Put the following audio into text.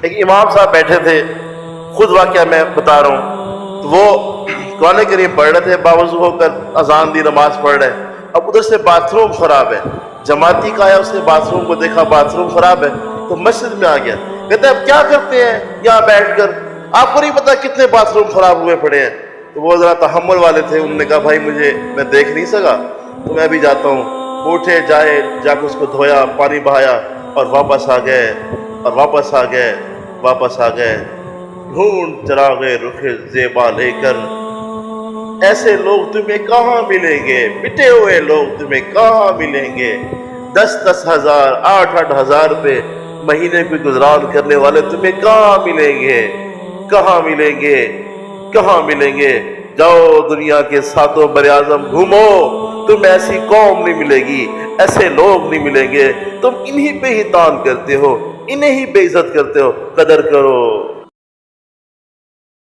ایک امام صاحب بیٹھے تھے، خود واقعہ میں بتا رہا ہوں، تو وہ قرآن کریم پڑھ رہے تھے، باوضو ہو کر اذان دی، نماز پڑھ رہے، اب ادھر سے باتھ روم خراب ہے، جماعتی کا آیا، اس نے باتھ روم کو دیکھا باتھ روم خراب ہے، تو مسجد میں آ گیا، کہتے ہیں اب کیا کرتے ہیں یہاں بیٹھ کر، آپ کو نہیں پتا کتنے باتھ روم خراب ہوئے پڑے ہیں۔ تو وہ ذرا تحمل والے تھے، انہوں نے کہا بھائی میں دیکھ نہیں سکا تو میں بھی جاتا ہوں، اٹھے جائے، جا کے اس کو دھویا، پانی بہایا اور واپس آ گئے، واپس آ گئے، ڈھونڈ چراغ رخ زیبا لے کر، ایسے لوگ تمہیں کہاں ملیں گے، مٹے ہوئے لوگ تمہیں کہاں ملیں گے، 10 ہزار 8 ہزار روپے مہینے کو گزران کرنے والے تمہیں کہاں ملیں گے، کہاں ملیں گے، جاؤ دنیا کے 7 بر اعظم گھومو، تم ایسی قوم نہیں ملے گی، ایسے لوگ نہیں ملیں گے، تم انہی پہ ہی تان کرتے ہو، انہیں ہی بے عزت کرتے ہو، قدر کرو۔